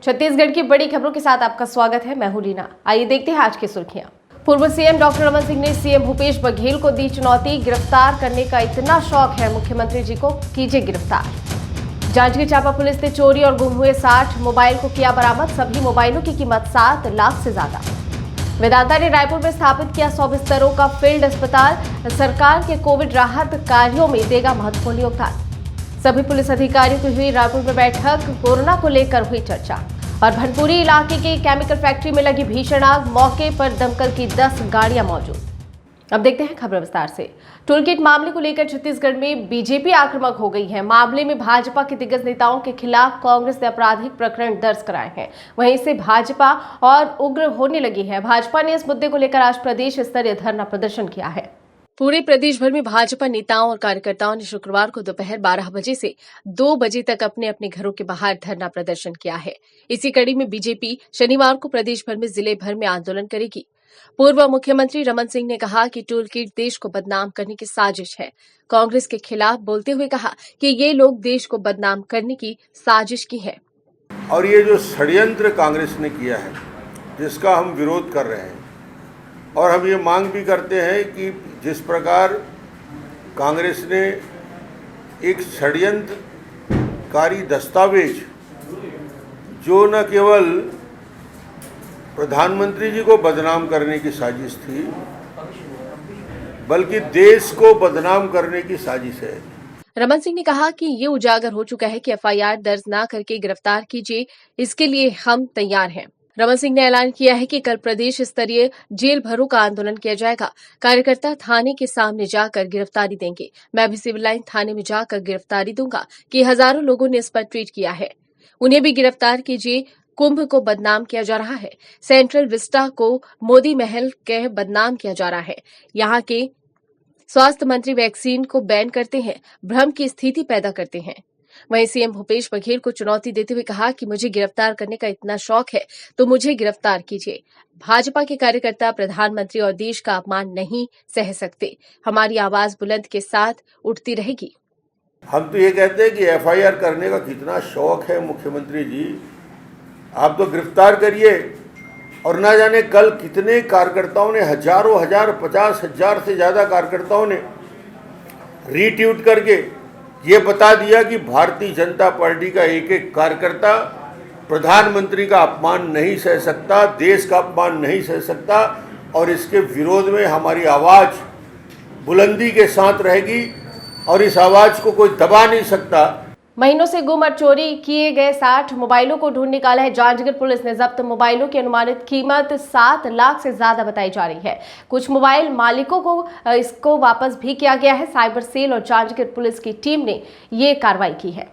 छत्तीसगढ़ की बड़ी खबरों के साथ आपका स्वागत है। मैं हूं लीना। आइए देखते हैं आज की सुर्खियां। पूर्व सीएम डॉक्टर रमन सिंह ने सीएम भूपेश बघेल को दी चुनौती, गिरफ्तार करने का इतना शौक है मुख्यमंत्री जी को, कीजिए गिरफ्तार। जांजगीर चांपा पुलिस ने चोरी और गुम हुए 60 मोबाइल को किया बरामद, सभी मोबाइलों की कीमत 7 लाख से ज्यादा। वेदांता ने रायपुर में स्थापित किया 100 बिस्तरों का फील्ड अस्पताल, सरकार के कोविड राहत कार्यों में देगा महत्वपूर्ण योगदान। सभी पुलिस अधिकारियों की हुई रायपुर में बैठक, कोरोना को लेकर हुई चर्चा। और भनपुरी इलाके की केमिकल फैक्ट्री में लगी भीषण आग, मौके पर दमकल की 10 गाड़ियां मौजूद। अब देखते हैं खबर विस्तार से। टूलकिट मामले को लेकर छत्तीसगढ़ में बीजेपी आक्रामक हो गई है। मामले में भाजपा के दिग्गज नेताओं के खिलाफ कांग्रेस ने आपराधिक प्रकरण दर्ज कराए हैं। वहीं से भाजपा और उग्र होने लगी है। भाजपा ने इस मुद्दे को लेकर आज प्रदेश स्तरीय धरना प्रदर्शन किया है। पूरे प्रदेश भर में भाजपा नेताओं और कार्यकर्ताओं ने शुक्रवार को दोपहर 12 बजे से 2 बजे तक अपने अपने घरों के बाहर धरना प्रदर्शन किया है। इसी कड़ी में बीजेपी शनिवार को प्रदेश भर में जिले भर में आंदोलन करेगी। पूर्व मुख्यमंत्री रमन सिंह ने कहा कि टूल किट देश को बदनाम करने की साजिश है। कांग्रेस के खिलाफ बोलते हुए कहा कि ये लोग देश को बदनाम करने की साजिश की है। और ये जो षड्यंत्र कांग्रेस ने किया है, जिसका हम विरोध कर रहे हैं और हम ये मांग भी करते हैं कि जिस प्रकार कांग्रेस ने एक षड्यंत्रकारी दस्तावेज, जो न केवल प्रधानमंत्री जी को बदनाम करने की साजिश थी, बल्कि देश को बदनाम करने की साजिश है। रमन सिंह ने कहा कि ये उजागर हो चुका है कि एफआईआर दर्ज न करके गिरफ्तार कीजिए, इसके लिए हम तैयार हैं। रमन सिंह ने ऐलान किया है कि कल प्रदेश स्तरीय जेल भरो का आंदोलन किया जाएगा। कार्यकर्ता थाने के सामने जाकर गिरफ्तारी देंगे। मैं भी सिविल लाइन थाने में जाकर गिरफ्तारी दूंगा कि हजारों लोगों ने इस पर ट्वीट किया है। उन्हें भी गिरफ्तार कीजिए। कुंभ को बदनाम किया जा रहा है। सेंट्रल विस्टा को मोदी महल कह बदनाम किया जा रहा है। यहाँ के स्वास्थ्य मंत्री वैक्सीन को बैन करते हैं, भ्रम की स्थिति पैदा करते हैं। वहीं सीएम भूपेश बघेल को चुनौती देते हुए कहा कि मुझे गिरफ्तार करने का इतना शौक है तो मुझे गिरफ्तार कीजिए। भाजपा के कार्यकर्ता प्रधानमंत्री और देश का अपमान नहीं सह सकते। हमारी आवाज बुलंद के साथ उठती रहेगी। हम तो ये कहते हैं कि एफआईआर करने का कितना शौक है मुख्यमंत्री जी, आप तो गिरफ्तार करिए। और ना जाने कल कितने कार्यकर्ताओं ने, हजारों हजार, 50,000 से ज़्यादा कार्यकर्ताओं ने रीट्वीट करके ये बता दिया कि भारतीय जनता पार्टी का एक एक कार्यकर्ता प्रधानमंत्री का अपमान नहीं सह सकता, देश का अपमान नहीं सह सकता, और इसके विरोध में हमारी आवाज़ बुलंदी के साथ रहेगी और इस आवाज़ को कोई दबा नहीं सकता। महीनों से गुम और चोरी किए गए 60 मोबाइलों को ढूंढ निकाला है। जांजगीर पुलिस ने जब्त मोबाइलों की अनुमानित कीमत 7 लाख से ज्यादा बताई जा रही है। कुछ मोबाइल मालिकों को इसको वापस भी किया गया है। साइबर सेल और जांजगीर पुलिस की टीम ने ये कार्रवाई की है।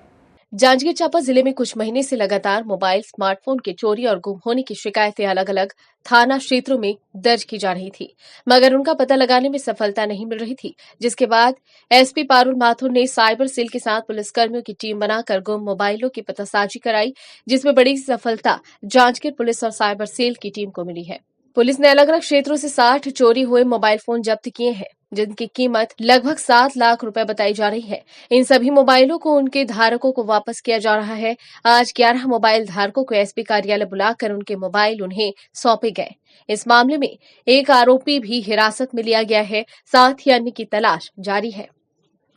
जांजगीर चांपा जिले में कुछ महीने से लगातार मोबाइल, स्मार्टफोन के चोरी और गुम होने की शिकायतें अलग अलग थाना क्षेत्रों में दर्ज की जा रही थी, मगर उनका पता लगाने में सफलता नहीं मिल रही थी। जिसके बाद एसपी पारुल माथुर ने साइबर सेल के साथ पुलिसकर्मियों की टीम बनाकर गुम मोबाइलों की पतासाजी कराई, जिसमें बड़ी सफलता जांजगीर पुलिस और साइबर सेल की टीम को मिली है। पुलिस ने अलग अलग क्षेत्रों से 60 चोरी हुए मोबाइल फोन जब्त किए हैं, जिनकी कीमत लगभग 7 लाख रुपए बताई जा रही है। इन सभी मोबाइलों को उनके धारकों को वापस किया जा रहा है। आज 11 मोबाइल धारकों को एसपी कार्यालय बुलाकर उनके मोबाइल उन्हें सौंपे गए। इस मामले में एक आरोपी भी हिरासत में लिया गया है, साथ ही अन्य की तलाश जारी है।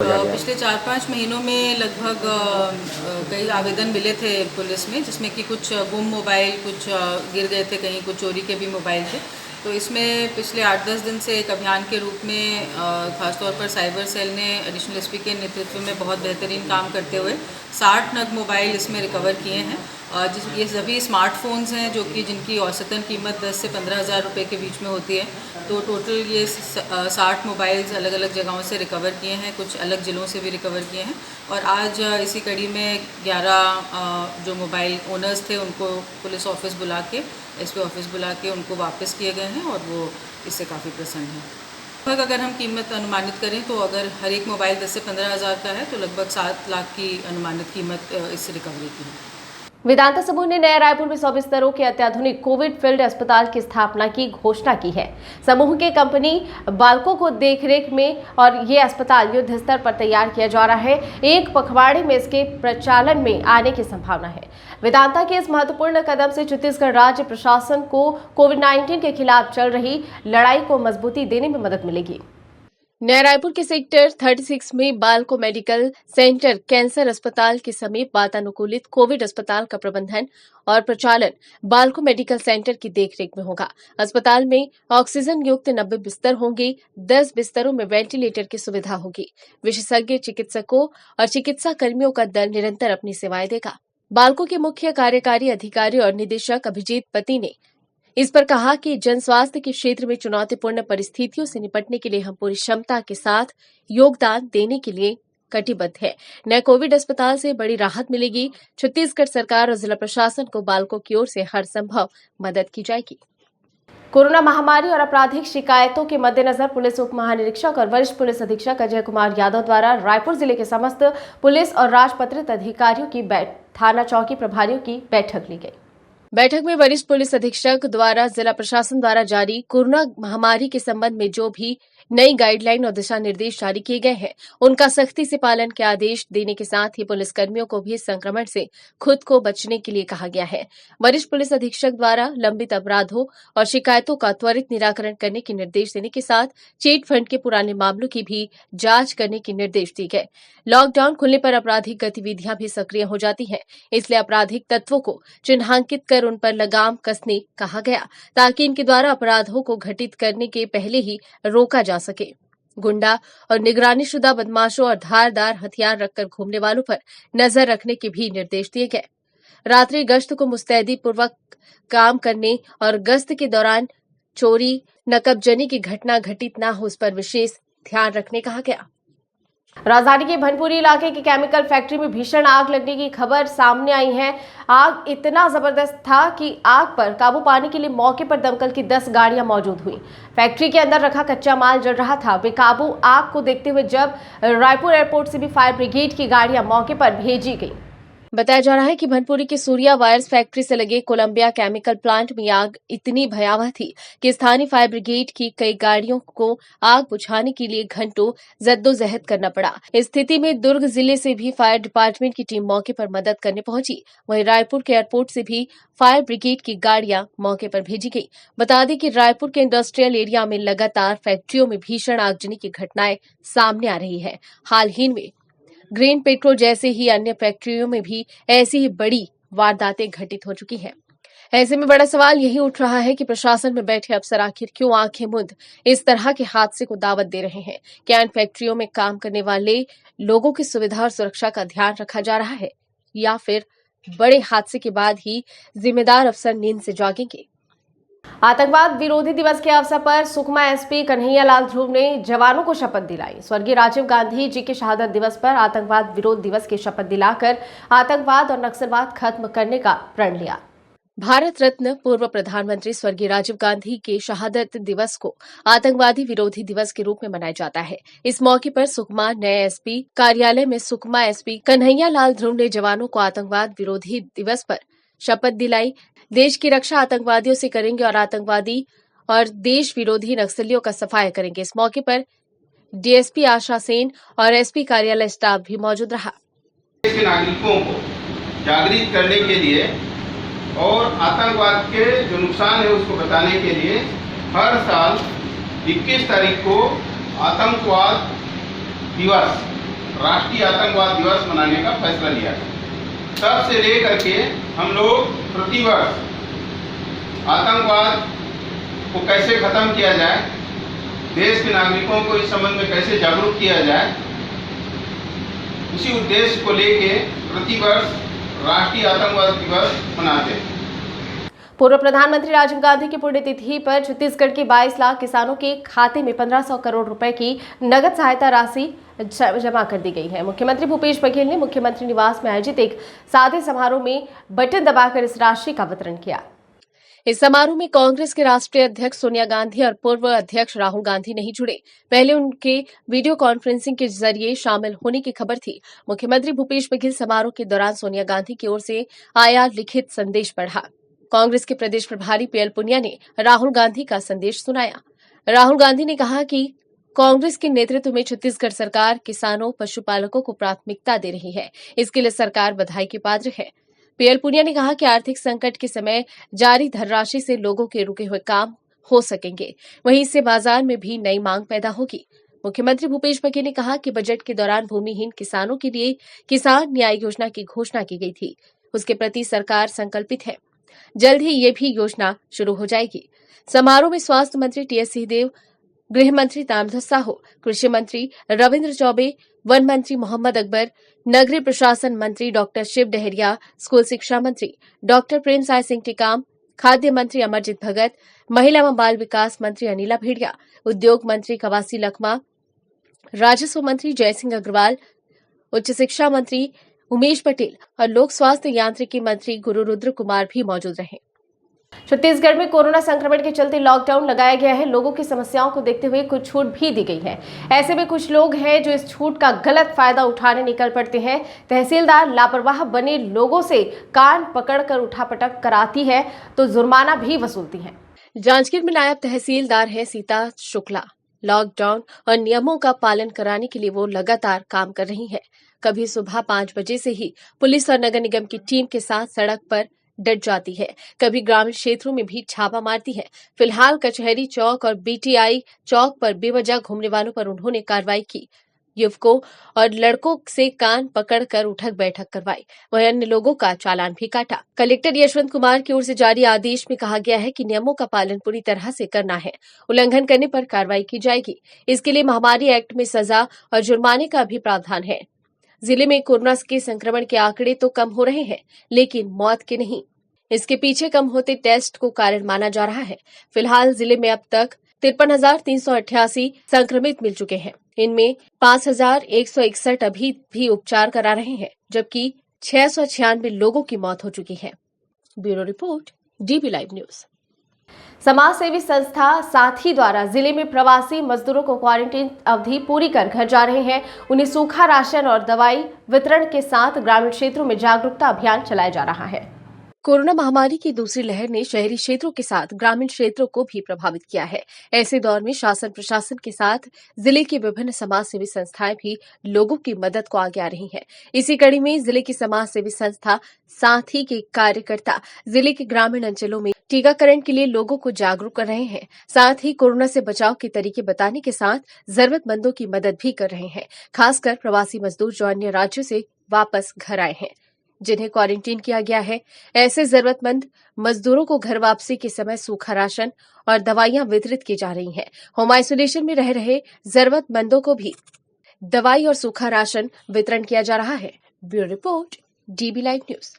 पिछले 4-5 महीनों में लगभग कई आवेदन मिले थे पुलिस में, जिसमें कि कुछ गुम मोबाइल, कुछ गिर गए थे, कहीं कुछ चोरी के भी मोबाइल थे। तो इसमें पिछले 8-10 दिन से एक अभियान के रूप में खासतौर पर साइबर सेल ने एडिशनल एसपी के नेतृत्व में बहुत बेहतरीन काम करते हुए 60 नग मोबाइल इसमें रिकवर किए हैं। ये सभी स्मार्टफोन्स हैं जो कि जिनकी औसतन कीमत 10 से 15,000 रुपये के बीच में होती है। तो टोटल ये 60 मोबाइल्स अलग अलग जगहों से रिकवर किए हैं, कुछ अलग ज़िलों से भी रिकवर किए हैं। और आज इसी कड़ी में 11 जो मोबाइल ओनर्स थे उनको पुलिस ऑफिस बुला के, एसपी ऑफिस बुला के उनको वापस किए गए हैं और वो इससे काफ़ी प्रसन्न हैं। लगभग अगर हम कीमत अनुमानित करें तो अगर हर एक मोबाइल 10 से 15,000 का है तो लगभग 7 लाख की अनुमानित कीमत इस रिकवरी की है। वेदांता समूह ने नया रायपुर में 100 बिस्तरों के अत्याधुनिक कोविड फील्ड अस्पताल की स्थापना की घोषणा की है। समूह के कंपनी बाल्को को देखरेख में और ये अस्पताल युद्ध स्तर पर तैयार किया जा रहा है। एक पखवाड़े में इसके प्रचालन में आने की संभावना है। वेदांता के इस महत्वपूर्ण कदम से छत्तीसगढ़ राज्य प्रशासन को कोविड-19 के खिलाफ चल रही लड़ाई को मजबूती देने में मदद मिलेगी। नया रायपुर के सेक्टर 36 में बाल्को मेडिकल सेंटर कैंसर अस्पताल के समीप वातानुकूलित कोविड अस्पताल का प्रबंधन और प्रचालन बाल्को मेडिकल सेंटर की देखरेख में होगा। अस्पताल में ऑक्सीजन युक्त 90 बिस्तर होंगे। 10 बिस्तरों में वेंटिलेटर की सुविधा होगी। विशेषज्ञ चिकित्सकों और चिकित्सा कर्मियों का दल निरंतर अपनी सेवाएं देगा। बाल्को के मुख्य कार्यकारी अधिकारी और निदेशक अभिजीत पति ने इस पर कहा कि जन स्वास्थ्य के क्षेत्र में चुनौतीपूर्ण परिस्थितियों से निपटने के लिए हम पूरी क्षमता के साथ योगदान देने के लिए कटिबद्ध है। नए कोविड अस्पताल से बड़ी राहत मिलेगी। छत्तीसगढ़ सरकार और जिला प्रशासन को बाल्को की ओर से हर संभव मदद की जाएगी। कोरोना महामारी और आपराधिक शिकायतों के मद्देनजर पुलिस उप महानिरीक्षक और वरिष्ठ पुलिस अधीक्षक अजय कुमार यादव द्वारा रायपुर जिले के समस्त पुलिस और राजपत्रित अधिकारियों की थाना चौकी प्रभारियों की बैठक ली गई। बैठक में वरिष्ठ पुलिस अधीक्षक द्वारा जिला प्रशासन द्वारा जारी कोरोना महामारी के संबंध में जो भी नई गाइडलाइन और दिशा निर्देश जारी किए गए हैं उनका सख्ती से पालन के आदेश देने के साथ ही पुलिसकर्मियों को भी इस संक्रमण से खुद को बचने के लिए कहा गया है। वरिष्ठ पुलिस अधीक्षक द्वारा लंबित अपराधों और शिकायतों का त्वरित निराकरण करने के निर्देश देने के साथ चीट फंड के पुराने मामलों की भी जांच करने के निर्देश दिए गए। लॉकडाउन खुलने पर आपराधिक गतिविधियां भी सक्रिय हो जाती हैं, इसलिए आपराधिक तत्वों को चिन्हांकित कर उन पर लगाम कसने कहा गया ताकि इनके द्वारा अपराधों को घटित करने के पहले ही रोका जा सके। गुंडा और निगरानीशुदा बदमाशों और धारदार हथियार रखकर घूमने वालों पर नजर रखने के भी निर्देश दिए गए। रात्रि गश्त को मुस्तैदी पूर्वक काम करने और गश्त के दौरान चोरी नकबजनी की घटना घटित न हो उस पर विशेष ध्यान रखने कहा गया। राजधानी के भनपुरी इलाके की केमिकल फैक्ट्री में भीषण आग लगने की खबर सामने आई है। आग इतना जबरदस्त था कि आग पर काबू पाने के लिए मौके पर दमकल की 10 गाड़ियां मौजूद हुई। फैक्ट्री के अंदर रखा कच्चा माल जल रहा था। बेकाबू आग को देखते हुए जब रायपुर एयरपोर्ट से भी फायर ब्रिगेड की गाड़ियां मौके पर भेजी गई। बताया जा रहा है कि भनपुरी के सूर्या वायर्स फैक्ट्री से लगे कोलंबिया केमिकल प्लांट में आग इतनी भयावह थी कि स्थानीय फायर ब्रिगेड की कई गाड़ियों को आग बुझाने के लिए घंटों जद्दोजहद करना पड़ा। इस स्थिति में दुर्ग जिले से भी फायर डिपार्टमेंट की टीम मौके पर मदद करने पहुंची। वहीं रायपुर के एयरपोर्ट से भी फायर ब्रिगेड की गाड़ियां मौके पर भेजी गई। बता दें कि रायपुर के इंडस्ट्रियल एरिया में लगातार फैक्ट्रियों में भीषण आगजनी की घटनाएं सामने आ रही है। हाल ही में ग्रीन पेट्रोल जैसे ही अन्य फैक्ट्रियों में भी ऐसी ही बड़ी वारदातें घटित हो चुकी हैं। ऐसे में बड़ा सवाल यही उठ रहा है कि प्रशासन में बैठे अफसर आखिर क्यों आंखें मूंद इस तरह के हादसे को दावत दे रहे हैं। क्या इन फैक्ट्रियों में काम करने वाले लोगों की सुविधा और सुरक्षा का ध्यान रखा जा रहा है या फिर बड़े हादसे के बाद ही जिम्मेदार अफसर नींद से जागेंगे। आतंकवाद विरोधी दिवस के अवसर पर सुकमा एसपी कन्हैया लाल ध्रुव ने जवानों को शपथ दिलाई। स्वर्गीय राजीव गांधी जी के शहादत दिवस पर आतंकवाद विरोध दिवस की शपथ दिलाकर आतंकवाद और नक्सलवाद खत्म करने का प्रण लिया। भारत रत्न पूर्व प्रधानमंत्री स्वर्गीय राजीव गांधी के शहादत दिवस को आतंकवादी विरोधी दिवस के रूप में मनाया जाता है। इस मौके पर सुकमा नए एसपी कार्यालय में सुकमा एसपी कन्हैया लाल ध्रुव ने जवानों को आतंकवाद विरोधी दिवस पर शपथ दिलाई। देश की रक्षा आतंकवादियों से करेंगे और आतंकवादी और देश विरोधी नक्सलियों का सफाया करेंगे। इस मौके पर डीएसपी आशा सेन और एसपी कार्यालय स्टाफ भी मौजूद रहा। देश के नागरिकों को जागृत करने के लिए और आतंकवाद के जो नुकसान है उसको बताने के लिए हर साल 21 तारीख को आतंकवाद दिवस, राष्ट्रीय आतंकवाद दिवस मनाने का फैसला लिया है। तब से लेकर के हम लोग प्रतिवर्ष आतंकवाद को कैसे खत्म किया जाए, देश के नागरिकों को इस संबंध में कैसे जागरूक किया जाए, उसी उद्देश्य को लेके प्रतिवर्ष राष्ट्रीय आतंकवाद दिवस मनाते हैं। पूर्व प्रधानमंत्री राजीव गांधी की पुण्यतिथि पर छत्तीसगढ़ के 22 लाख किसानों के खाते में 1500 करोड़ रुपए की नगद सहायता राशि जमा कर दी गई है। मुख्यमंत्री भूपेश बघेल ने मुख्यमंत्री निवास में आयोजित एक सादे समारोह में बटन दबाकर इस राशि का वितरण किया। इस समारोह में कांग्रेस के राष्ट्रीय अध्यक्ष सोनिया गांधी और पूर्व अध्यक्ष राहुल गांधी नहीं जुड़े। पहले उनके वीडियो कॉन्फ्रेंसिंग के जरिए शामिल होने की खबर थी। मुख्यमंत्री भूपेश बघेल समारोह के दौरान सोनिया गांधी की ओर से आया लिखित संदेश पढ़ा। कांग्रेस के प्रदेश प्रभारी पीएल पुनिया ने राहुल गांधी का संदेश सुनाया। राहुल गांधी ने कहा कि कांग्रेस के नेतृत्व में छत्तीसगढ़ सरकार किसानों, पशुपालकों को प्राथमिकता दे रही है। इसके लिए सरकार बधाई की पात्र है। पीएल पुनिया ने कहा कि आर्थिक संकट के समय जारी धनराशि से लोगों के रुके हुए काम हो सकेंगे, वहीं इससे बाजार में भी नई मांग पैदा होगी। मुख्यमंत्री भूपेश बघेल ने कहा कि बजट के दौरान भूमिहीन किसानों के लिए किसान न्याय योजना की घोषणा की गई थी। उसके प्रति सरकार संकल्पित है। जल्द ही ये भी योजना शुरू हो जाएगी। समारोह में स्वास्थ्य मंत्री टीएस सिंहदेव, गृह मंत्री ताम्रध्वज साहू, कृषि मंत्री रविंद्र चौबे, वन मंत्री मोहम्मद अकबर, नगरीय प्रशासन मंत्री डॉक्टर शिव डहरिया, स्कूल शिक्षा मंत्री डॉक्टर प्रेम साय सिंह टिकाम, खाद्य मंत्री अमरजीत भगत, महिला एवं बाल विकास मंत्री अनिला भेड़िया, उद्योग मंत्री कवासी लखमा, राजस्व मंत्री जयसिंह अग्रवाल, उच्च शिक्षा मंत्री उमेश पटेल और लोक स्वास्थ्य यांत्रिकी मंत्री गुरु रुद्र कुमार भी मौजूद रहे। छत्तीसगढ़ में कोरोना संक्रमण के चलते लॉकडाउन लगाया गया है। लोगों की समस्याओं को देखते हुए कुछ छूट भी दी गई है। ऐसे में कुछ लोग हैं जो इस छूट का गलत फायदा उठाने निकल पड़ते हैं। तहसीलदार लापरवाह बने लोगों से कान पकड़कर उठापटक कराती है तो जुर्माना भी वसूलती है। जांजगीर में नायब तहसीलदार है सीता शुक्ला। लॉकडाउन और नियमों का पालन कराने के लिए वो लगातार काम कर रही है। कभी सुबह 5 बजे से ही पुलिस और नगर निगम की टीम के साथ सड़क पर डट जाती है, कभी ग्रामीण क्षेत्रों में भी छापा मारती है। फिलहाल कचहरी चौक और बीटीआई चौक पर बेवजह घूमने वालों पर उन्होंने कार्रवाई की। युवकों और लड़कों से कान पकड़कर उठक बैठक करवाई, वहीं अन्य लोगों का चालान भी काटा। कलेक्टर यशवंत कुमार की ओर से जारी आदेश में कहा गया है कि नियमों का पालन पूरी तरह से करना है। उल्लंघन करने पर कार्रवाई की जाएगी। इसके लिए महामारी एक्ट में सजा और जुर्माने का भी प्रावधान है। जिले में कोरोना के संक्रमण के आंकड़े तो कम हो रहे हैं, लेकिन मौत के नहीं। इसके पीछे कम होते टेस्ट को कारण माना जा रहा है। फिलहाल जिले में अब तक 53,388 संक्रमित मिल चुके हैं। इनमें 5,161 अभी भी उपचार करा रहे हैं, जबकि 696 लोगों की मौत हो चुकी है। Bureau report, dB live news. समाज सेवी संस्था साथी द्वारा जिले में प्रवासी मजदूरों को क्वारंटीन अवधि पूरी कर घर जा रहे हैं। उन्हें सूखा राशन और दवाई वितरण के साथ ग्रामीण क्षेत्रों में जागरूकता अभियान चलाया जा रहा है। कोरोना महामारी की दूसरी लहर ने शहरी क्षेत्रों के साथ ग्रामीण क्षेत्रों को भी प्रभावित किया है। ऐसे दौर में शासन प्रशासन के साथ जिले की विभिन्न समाज सेवी संस्थाएं भी लोगों की मदद को आगे आ रही हैं। इसी कड़ी में जिले की समाज सेवी संस्था साथी के कार्यकर्ता जिले के ग्रामीण अंचलों में टीकाकरण के लिए लोगों को जागरूक कर रहे हैं। साथ ही कोरोना से बचाव के तरीके बताने के साथ जरूरतमंदों की मदद भी कर रहे हैं। खासकर प्रवासी मजदूर जो अन्य राज्यों से वापस घर आए हैं, जिन्हें क्वारंटीन किया गया है। ऐसे जरूरतमंद मजदूरों को घर वापसी के समय सूखा राशन और दवाइयां वितरित की जा रही हैं। होम आइसोलेशन में रह रहे जरूरतमंदों को भी दवाई और सूखा राशन वितरण किया जा रहा है। Bureau report, dB live news.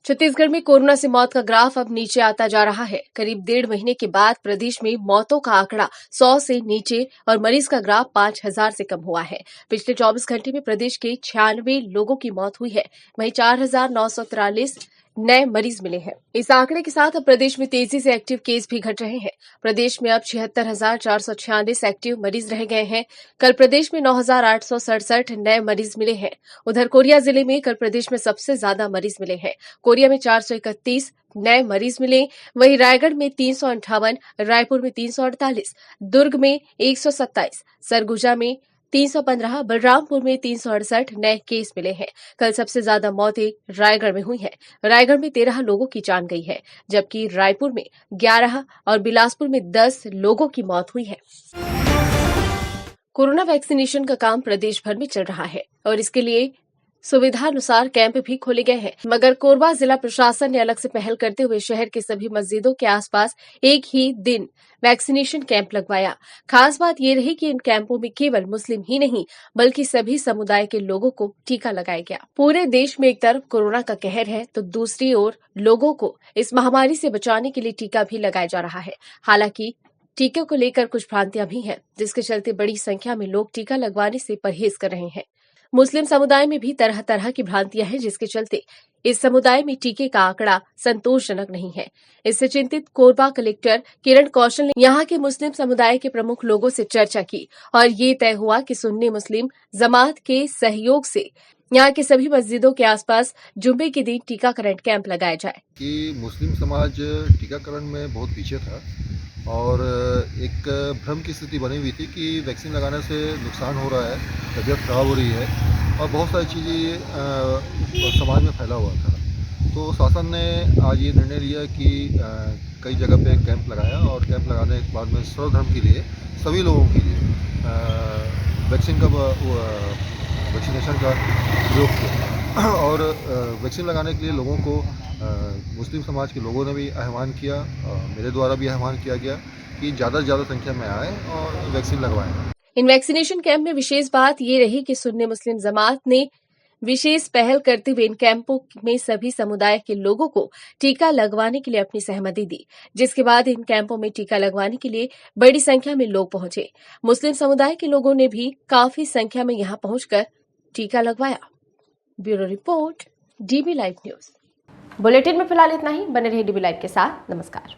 Chhattisgarh में कोरोना से मौत का ग्राफ अब नीचे आता जा रहा है। करीब 1.5 महीने के बाद प्रदेश में मौतों का आंकड़ा 100 से नीचे और मरीज का ग्राफ 5,000 से कम हुआ है। पिछले 24 घंटे में प्रदेश के 96 लोगों की मौत हुई है, वहीं 4,943 नए मरीज मिले हैं। इस आंकड़े के साथ अब प्रदेश में तेजी से एक्टिव केस भी घट रहे हैं। प्रदेश में अब 76,446 एक्टिव मरीज रह गए हैं। कल प्रदेश में 9,867 नए मरीज मिले हैं। उधर कोरिया जिले में कल प्रदेश में सबसे ज्यादा मरीज मिले हैं। कोरिया में 431 नए मरीज मिले, वहीं रायगढ़ में 358, रायपुर में 348, दुर्ग में 127, सरगुजा में 315, बलरामपुर में 368 नए केस मिले हैं। कल सबसे ज्यादा मौतें रायगढ़ में हुई हैं। रायगढ़ में 13 लोगों की जान गई है, जबकि रायपुर में 11 और बिलासपुर में 10 लोगों की मौत हुई है। कोरोना वैक्सीनेशन का काम प्रदेश भर में चल रहा है और इसके लिए सुविधा अनुसार कैंप भी खोले गए हैं, मगर कोरबा जिला प्रशासन ने अलग से पहल करते हुए शहर के सभी मस्जिदों के आसपास एक ही दिन वैक्सीनेशन कैंप लगवाया। खास बात ये रही कि इन कैंपों में केवल मुस्लिम ही नहीं बल्कि सभी समुदाय के लोगों को टीका लगाया गया। पूरे देश में एक तरफ कोरोना का कहर है तो दूसरी ओर लोगों को इस महामारी से बचाने के लिए टीका भी लगाया जा रहा है। हालांकि टीके को लेकर कुछ भ्रांतियां भी हैं, जिसके चलते बड़ी संख्या में लोग टीका लगवाने से परहेज कर रहे हैं। मुस्लिम समुदाय में भी तरह तरह की भ्रांतियां हैं, जिसके चलते इस समुदाय में टीके का आंकड़ा संतोषजनक नहीं है। इससे चिंतित कोरबा कलेक्टर किरण कौशल ने यहां के मुस्लिम समुदाय के प्रमुख लोगों से चर्चा की और ये तय हुआ कि सुन्नी मुस्लिम जमात के सहयोग से यहां की सभी मस्जिदों के आसपास जुम्मे के दिन टीकाकरण कैंप लगाया जाए। कि मुस्लिम समाज टीकाकरण में बहुत पीछे था और एक भ्रम की स्थिति बनी हुई थी कि वैक्सीन लगाने से नुकसान हो रहा है, तबीयत खराब हो रही है और बहुत सारी चीज़ें समाज में फैला हुआ था। तो शासन ने आज ये निर्णय लिया कि कई जगह पे कैंप लगाया और कैंप लगाने के बाद में सर्वधर्म के लिए सभी लोगों के लिए वैक्सीनेशन का प्रयोग किया और वैक्सीन लगाने के लिए लोगों को मुस्लिम समाज के लोगों ने भी आह्वान किया, मेरे द्वारा भी आह्वान किया गया कि ज़्यादा से ज़्यादा संख्या में आए और वैक्सीन लगवाएं। इन वैक्सीनेशन कैंप में विशेष बात ये रही कि सुन्नी मुस्लिम जमात ने विशेष पहल करते हुए इन कैंपों में सभी समुदाय के लोगों को टीका लगवाने के लिए अपनी सहमति दी, जिसके बाद इन कैंपों में टीका लगवाने के लिए बड़ी संख्या में लोग पहुंचे। मुस्लिम समुदाय के लोगों ने भी काफी संख्या में यहां पहुंचकर टीका लगवाया। Bureau report, dB live news. Bulletin में फिलहाल इतना ही। बने रहिए डीबी लाइव के साथ। नमस्कार।